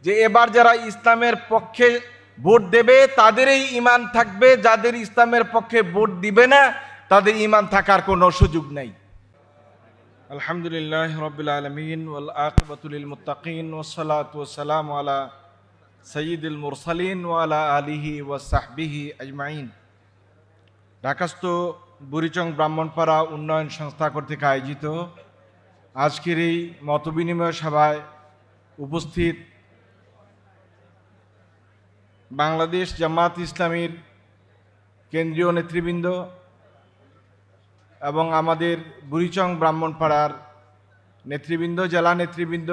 যে এবার যারা ইসলামের পক্ষে ভোট দেবে তাদেরই ঈমান থাকবে, যাদের ইসলামের পক্ষে ভোট দিবে না তাদের ঈমান থাকার কোনো সুযোগ নাই। আলহামদুলিল্লাহ রাব্বিল আলামিন ওয়াল আকিবাতু লিল মুত্তাকিন ওয়াসসালাতু ওয়াসসালামু আলা সাইয়্যিদিল মুরসালিন ওয়া আলা আলিহি ওয়া সাহবিহি আজমাইন। ঢাকাস্থ বুড়িচং ব্রাহ্মণপাড়া উন্নয়ন সংস্থা কর্তৃক আয়োজিত আজকের এই মতবিনিময় সভায় উপস্থিত বাংলাদেশ জামাত ইসলামীর কেন্দ্রীয় নেতৃবৃন্দ এবং আমাদের বুড়িচং ব্রাহ্মণপাড়ার নেতৃবৃন্দ, জেলা নেতৃবৃন্দ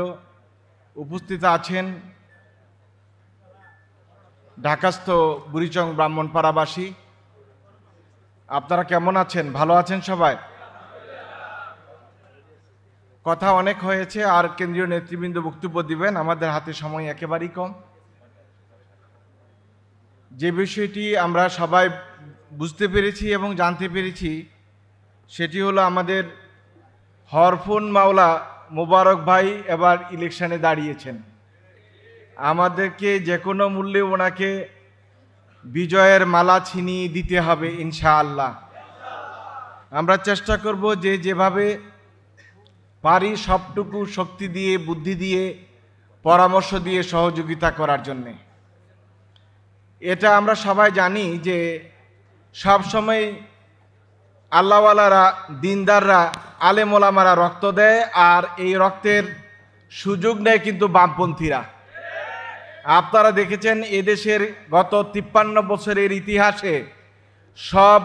উপস্থিত আছেন, ঢাকাস্থ বুড়িচং ব্রাহ্মণপাড়াবাসী, আপনারা কেমন আছেন? ভালো আছেন সবাই? কথা অনেক হয়েছে, আর কেন্দ্রীয় নেতৃবৃন্দ বক্তব্য দিবেন, আমাদের হাতে সময় একেবারেই কম। যে বিষয়টি আমরা সবাই বুঝতে পেরেছি এবং জানতে পেরেছি সেটি হলো আমাদের হরফুন মাওলা মোবারক ভাই এবার ইলেকশনে দাঁড়িয়েছেন। আমাদেরকে যে কোনো মূল্যে ওনাকে বিজয়ের মালা ছিনিয়ে দিতে হবে ইনশাআল্লাহ। আমরা চেষ্টা করব যে যেভাবে পারি সবটুকু শক্তি দিয়ে, বুদ্ধি দিয়ে, পরামর্শ দিয়ে সহযোগিতা করার জন্যে। এটা আমরা সবাই জানি যে সবসময় আল্লাহওয়ালারা, দিনদাররা, আলেম ওলামারা রক্ত দেয়, আর এই রক্তের সুযোগ নেয় কিন্তু বামপন্থীরা। আপনারা দেখেছেন এদেশের গত 53 বছরের ইতিহাসে সব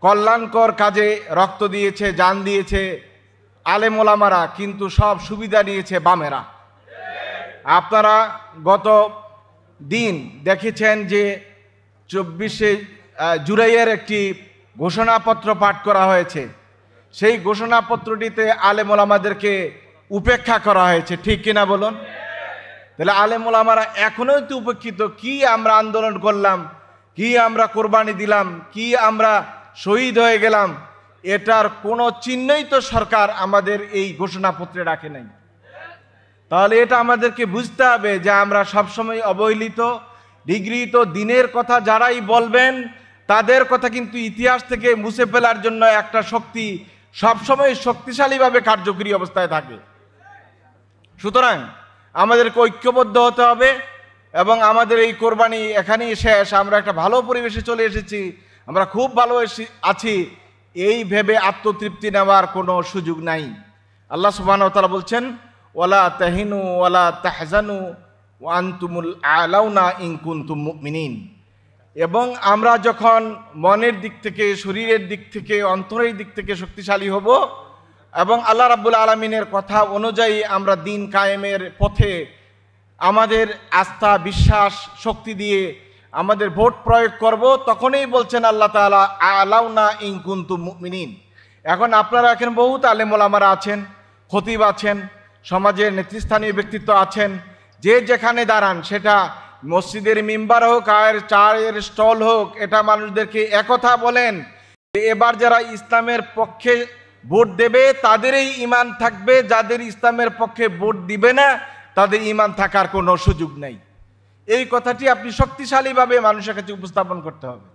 কল্যাণকর কাজে রক্ত দিয়েছে, জান দিয়েছে আলেম ওলামারা, কিন্তু সব সুবিধা নিয়েছে বামেরা। আপনারা গত দিন দেখেছেন যে 24শে জুলাইয়ের একটি ঘোষণাপত্র পাঠ করা হয়েছে। সেই ঘোষণাপত্রটিতে আলেম ওলামাদেরকে উপেক্ষা করা হয়েছে, ঠিক কিনা বলুন? তাহলে আলেম ওলামারা এখনোই তো উপেক্ষিত। কি আমরা আন্দোলন করলাম, কি আমরা কোরবানি দিলাম, কি আমরা শহীদ হয়ে গেলাম, এটার কোনো চিহ্নই তো সরকার আমাদের এই ঘোষণাপত্রে রাখে নাই। তাহলে এটা আমাদেরকে বুঝতে হবে যে আমরা সবসময় অবহেলিত, নিগৃহীত। দিনের কথা যারাই বলবেন তাদের কথা কিন্তু ইতিহাস থেকে মুছে ফেলার জন্য একটা শক্তি সবসময় শক্তিশালীভাবে কার্যকরী অবস্থায় থাকে। সুতরাং আমাদেরকে ঐক্যবদ্ধ হতে হবে এবং আমাদের এই কোরবানি এখানেই শেষ। আমরা একটা ভালো পরিবেশে চলে এসেছি, আমরা খুব ভালো আছি, এই ভেবে আত্মতৃপ্তি নেওয়ার কোনো সুযোগ নাই। আল্লাহ সুবহানাহু ওয়া তাআলা বলছেন, ওয়ালা তাহিনু ওয়ালা তাহজানু ওয়া আনতুমুল আলাউনা ইন কুনতুম মুমিনিন। এবং আমরা যখন মনের দিক থেকে, শরীরের দিক থেকে, অন্তরের দিক থেকে শক্তিশালী হব এবং আল্লাহ রাব্বুল আলামিনের কথা অনুযায়ী আমরা দিন কায়েমের পথে আমাদের আস্থা, বিশ্বাস, শক্তি দিয়ে আমাদের ভোট প্রয়োগ করব, তখনই বলছেন আল্লাহ তাআলা আলাউনা ইন কুনতুম মুমিনিন। এখন আপনারা এখন বহুত আলেম ওলামারা আছেন, খতিব আছেন, সমাজের নেতৃস্থানীয় ব্যক্তিত্ব আছেন, যে যেখানে দাঁড়ান, সেটা মসজিদের মিম্বার হোক আর চায়ের স্টল হোক, এটা মানুষদেরকে একথা বলেন যে এবার যারা ইসলামের পক্ষে ভোট দেবে তাদেরই ঈমান থাকবে, যাদের ইসলামের পক্ষে ভোট দিবে না তাদের ঈমান থাকার কোনো সুযোগ নেই। এই কথাটি আপনি শক্তিশালীভাবে মানুষের কাছে উপস্থাপন করতে হবে।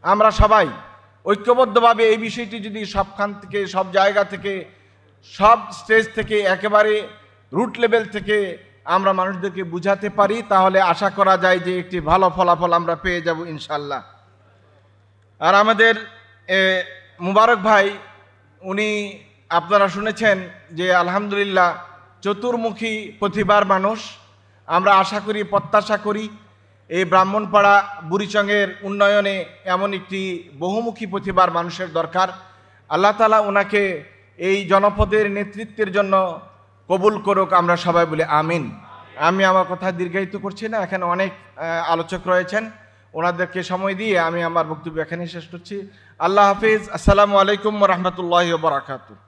আমরা সবাই ঐক্যবদ্ধভাবে এই বিষয়টি যদি সবখান থেকে, সব জায়গা থেকে, সব স্টেজ থেকে, একেবারে রুট লেভেল থেকে আমরা মানুষদেরকে বুঝাতে পারি, তাহলে আশা করা যায় যে একটি ভালো ফলাফল আমরা পেয়ে যাব ইনশাল্লাহ। আর আমাদের মুবারক ভাই, উনি আপনারা শুনেছেন যে আলহামদুলিল্লাহ চতুর্মুখী প্রতিভার মানুষ। আমরা আশা করি, প্রত্যাশা করি এই ব্রাহ্মণপাড়া বুড়িচংয়ের উন্নয়নে এমন একটি বহুমুখী প্রতিভার মানুষের দরকার। আল্লাহ তাআলা ওনাকে এই জনপদের নেতৃত্বের জন্য কবুল করুক, আমরা সবাই বলি আমিন। আমি আমার কথা দীর্ঘায়িত করছি না, এখানে অনেক আলোচক রয়েছেন, ওনাদেরকে সময় দিয়ে আমি আমার বক্তব্য এখানেই শেষ করছি। আল্লাহ হাফিজ। আসসালামু আলাইকুম ওয়া রাহমাতুল্লাহি ওয়া বারাকাতুহু।